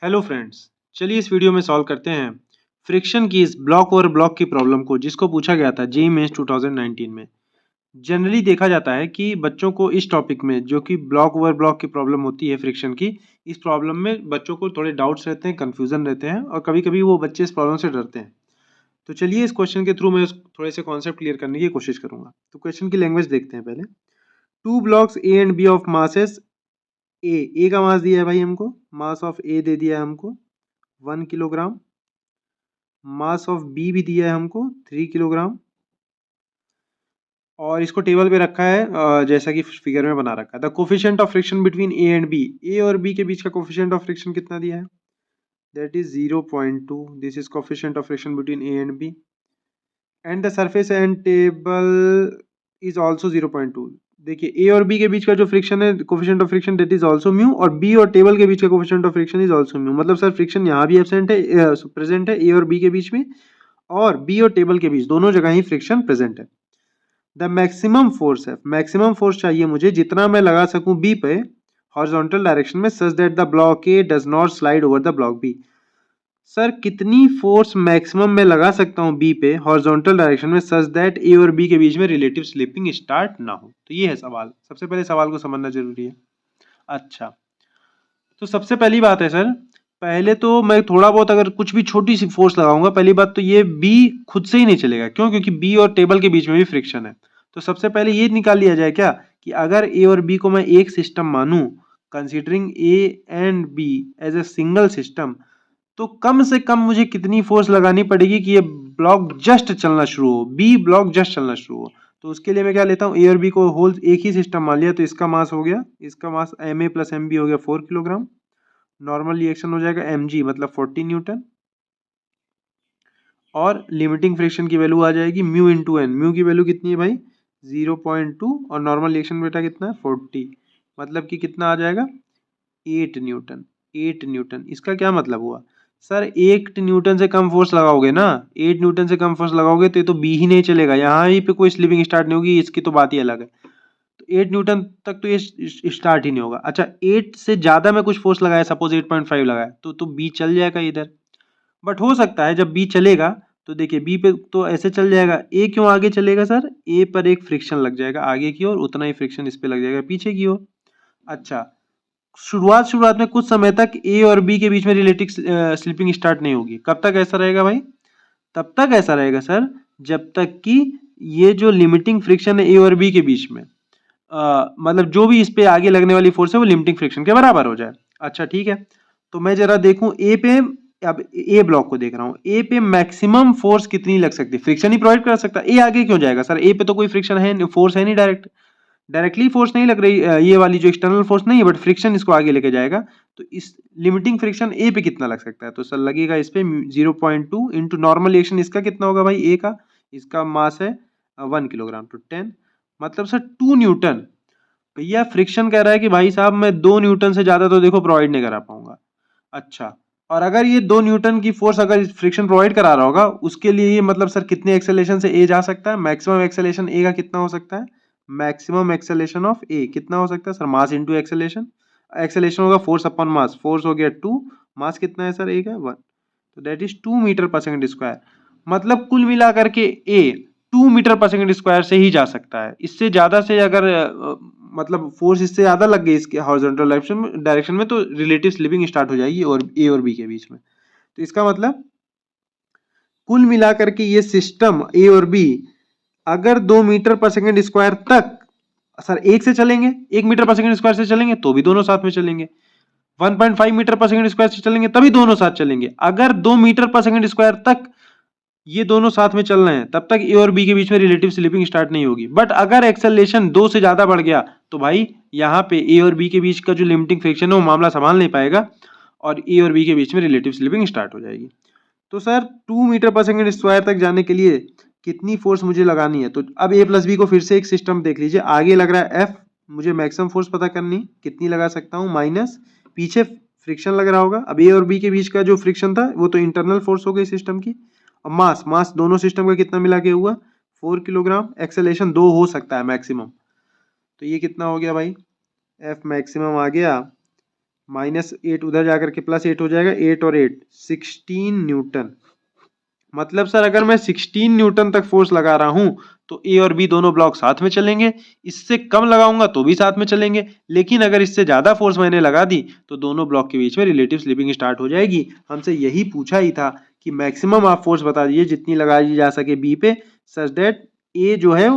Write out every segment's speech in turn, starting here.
Hello friends, चलिए इस video में सॉल्व करते हैं फ्रिक्शन की इस ब्लॉक ओवर ब्लॉक की प्रॉब्लम को जिसको पूछा गया था जेईई मेंस 2019 में। जनरली देखा जाता है कि बच्चों को इस टॉपिक में जो कि ब्लॉक ओवर ब्लॉक की प्रॉब्लम होती है फ्रिक्शन की, इस प्रॉब्लम में बच्चों को थोड़े डाउट्स रहते हैं, कंफ्यूजन रहते हैं और कभी-कभी वो बच्चे इस प्रॉब्लम से डरते हैं। तो चलिए इस क्वेश्चन के थ्रू मैं थोड़े से कॉन्सेप्ट क्लियर करने की कोशिश करूंगा। तो क्वेश्चन की लैंग्वेज देखते हैं पहले। Two blocks a and b of masses a का मास दिया है भाई हमको, मास ऑफ ए दे दिया है हमको 1 किलोग्राम, मास ऑफ बी भी दिया है हमको 3 किलोग्राम और इसको टेबल पे रखा है जैसा कि फिगर में बना रखा है। The coefficient of friction between A and b, a और बी के बीच का कोफिशिएंट ऑफ फ्रिक्शन कितना दिया है? That is 0.2। This is coefficient of friction between A and B and the surface and table is also 0.2। देखिए ए और b के बीच का जो फ्रिक्शन है, coefficient of friction that is also mu, और बी और टेबल के बीच का coefficient of friction is also mu. मतलब सर फ्रिक्शन यहाँ भी एब्सेंट है, प्रेजेंट है ए और बी के बीच में, और बी और टेबल के बीच दोनों जगह ही फ्रिक्शन प्रेजेंट है। द मैक्सिमम फोर्स है, मैक्सिमम फोर्स चाहिए मुझे जितना मैं लगा सकूं बी पे हॉरिजॉन्टल डायरेक्शन में, such that the block A does not slide over the block B. Sir कितनी फोर्स मैक्सिमम मैं लगा सकता हूं बी पे हॉरिजॉन्टल डायरेक्शन में सच दैट ए और बी के बीच में रिलेटिव स्लिपिंग स्टार्ट ना हो। तो ये है सवाल। सबसे पहले सवाल को समझना जरूरी है। अच्छा, तो सबसे पहली बात है सर, पहले तो मैं थोड़ा बहुत अगर कुछ भी छोटी सी फोर्स लगाऊंगा, पहली बात तो ये बी खुद से ही नहीं चलेगा। क्यों? क्योंकि बी और टेबल के बीच में भी फ्रिक्शन है। तो सबसे पहले ये निकाल लिया जाए क्या कि अगर ए और बी को मैं एक सिस्टम मानूं, considering a and b as a single system, तो कम से कम मुझे कितनी फोर्स लगानी पड़ेगी कि ये ब्लॉक जस्ट चलना शुरू हो, बी ब्लॉक जस्ट चलना शुरू हो। तो उसके लिए मैं क्या लेता हूँ, ए और बी को होल एक ही सिस्टम मान लिया, तो इसका मास हो गया, इसका mass m a plus m b हो गया 4 किलोग्राम। नॉर्मल रिएक्शन हो जाएगा mg मतलब 40 न्यूटन, और लिमिटिंग फ्रिक्शन की वैल्यू आ जाएगी म्यू इंटू एन। म्यू की वैल्यू कितनी है भाई? 0.2, और नॉर्मल रिएक्शन बेटा कितना है? 40, मतलब कि कितना आ जाएगा? 8 न्यूटन। 8 न्यूटन, इसका क्या मतलब हुआ सर? 8 न्यूटन से कम फोर्स लगाओगे ना, 8 न्यूटन से कम फोर्स लगाओगे तो ये तो बी ही नहीं चलेगा, यहाँ ही पे कोई स्लिपिंग स्टार्ट नहीं होगी, इसकी तो बात ही अलग है। तो 8 न्यूटन तक तो ये स्टार्ट ही नहीं होगा। अच्छा, 8 से ज्यादा में कुछ फोर्स लगाया, सपोज 8.5 लगाया, तो बी चल जाएगा इधर। बट हो सकता है जब बी चलेगा तो देखिए बी पे तो ऐसे चल जाएगा, ए क्यों आगे चलेगा सर? ए पर एक फ्रिक्शन लग जाएगा आगे की ओर, उतना ही फ्रिक्शन इस पे लग जाएगा पीछे की ओर। अच्छा, शुरुआत में कुछ समय तक ए और बी के बीच में रिलेटिव स्लिपिंग स्टार्ट नहीं होगी। कब तक ऐसा रहेगा भाई? तब तक ऐसा रहेगा सर जब तक कि ये जो लिमिटिंग फ्रिक्शन है ए और बी के बीच में, मतलब जो भी इस पे आगे लगने वाली फोर्स है वो लिमिटिंग फ्रिक्शन के बराबर हो जाए। अच्छा ठीक है, तो मैं जरा देखूं ए पे, अब ए ब्लॉक को देख रहा हूं, ए पे मैक्सिमम फोर्स कितनी लग सकती है? फ्रिक्शन ही प्रोवाइड कर सकता है, ए आगे क्यों जाएगा सर? ए पे तो कोई फ्रिक्शन है, फोर्स है नहीं, डायरेक्टली फोर्स नहीं लग रही, ये वाली जो एक्सटर्नल फोर्स नहीं है, बट फ्रिक्शन इसको आगे लेके जाएगा। तो इस लिमिटिंग फ्रिक्शन ए पे कितना लग सकता है? तो सर लगेगा इस पे 0.2 इंटू नॉर्मल रिएक्शन, इसका कितना होगा भाई? ए का, इसका मास है 1 किलोग्राम, तो 10, मतलब सर 2 न्यूटन। भैया फ्रिक्शन कह रहा है कि भाई साहब मैं 2 न्यूटन से ज्यादा तो देखो प्रोवाइड नहीं करा पाऊंगा। अच्छा, और अगर ये 2 न्यूटन की फोर्स अगर फ्रिक्शन प्रोवाइड करा रहा होगा, उसके लिए ये मतलब सर कितने एक्सेलेरेशन से ए जा सकता है? मैक्सिमम एक्सेलेरेशन ए का कितना हो सकता है? मैक्सिमम एक्सेलेरेशन ऑफ ए कितना हो सकता है sir? Mass into acceleration, acceleration होगा फोर्स अपॉन मास, फोर्स हो गया 2, मास कितना है सर? ए का 1, तो दैट इज 2 मीटर पर सेकंड स्क्वायर। मतलब कुल मिला करके ए 2 मीटर पर सेकंड स्क्वायर से ही जा सकता है। इससे ज्यादा से अगर मतलब फोर्स इससे ज्यादा लग गई इसके हॉरिजॉन्टल डायरेक्शन में तो रिलेटिव स्लिपिंग स्टार्ट हो जाएगी और ए और बी के बीच में। तो इसका मतलब कुल मिलाकर के ये सिस्टम ए और बी अगर 2 मीटर पर सेकंड स्क्वायर तक, सर एक से चलेंगे, 1 मीटर पर सेकंड स्क्वायर से चलेंगे तो भी दोनों साथ में चलेंगे, 1.5 मीटर पर सेकंड स्क्वायर से चलेंगे तभी दोनों साथ चलेंगे। अगर 2 मीटर पर सेकंड स्क्वायर तक ये दोनों साथ में चल रहे हैं तब तक ए और बी के बीच में रिलेटिव स्लिपिंग स्टार्ट नहीं होगी। बट अगर एक्सेलरेशन 2 से ज्यादा बढ़ गया तो भाई यहाँ पे ए और बी के बीच का जो लिमिटिंग फ्रिक्शन है वो मामला संभाल नहीं पाएगा और ए और बी के बीच में रिलेटिव स्लिपिंग स्टार्ट हो जाएगी। तो सर 2 मीटर पर सेकंड स्क्वायर तक जाने के लिए कितनी फोर्स मुझे लगानी है? तो अब ए प्लस बी को फिर से एक सिस्टम देख लीजिए। आगे लग रहा है एफ, मुझे मैक्सिमम फोर्स पता करनी, कितनी लगा सकता हूँ, माइनस पीछे फ्रिक्शन लग रहा होगा। अब ए और बी के बीच का जो फ्रिक्शन था वो तो इंटरनल फोर्स हो गई सिस्टम की। अब मास, मास दोनों सिस्टम का कितना मिला के हुआ? 4 किलोग्राम। एक्सेलेरेशन 2 हो सकता है मैक्सिमम, तो ये कितना हो गया भाई? एफ मैक्सिमम आ गया -8 उधर जाकर के +8 हो जाएगा, 8 और 8 16 न्यूटन। मतलब सर अगर मैं 16 न्यूटन तक फोर्स लगा रहा हूं तो ए और बी दोनों ब्लॉक साथ में चलेंगे, इससे कम लगाऊंगा तो भी साथ में चलेंगे, लेकिन अगर इससे ज्यादा फोर्स मैंने लगा दी तो दोनों ब्लॉक के बीच में रिलेटिव स्लिपिंग स्टार्ट हो जाएगी। हमसे यही पूछा ही था कि मैक्सिमम आप फोर्स बता दीजिए जितनी लगाई जा सके बी पे, सच दैट ए जो है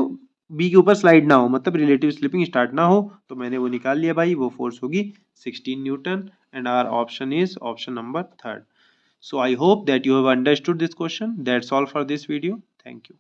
बी के ऊपर स्लाइड ना हो, मतलब रिलेटिव स्लिपिंग स्टार्ट ना हो। तो मैंने वो निकाल लिया भाई, वो फोर्स होगी 16 newton and our option is option number 3rd. So I hope that you have understood this question. That's all for this video. Thank you.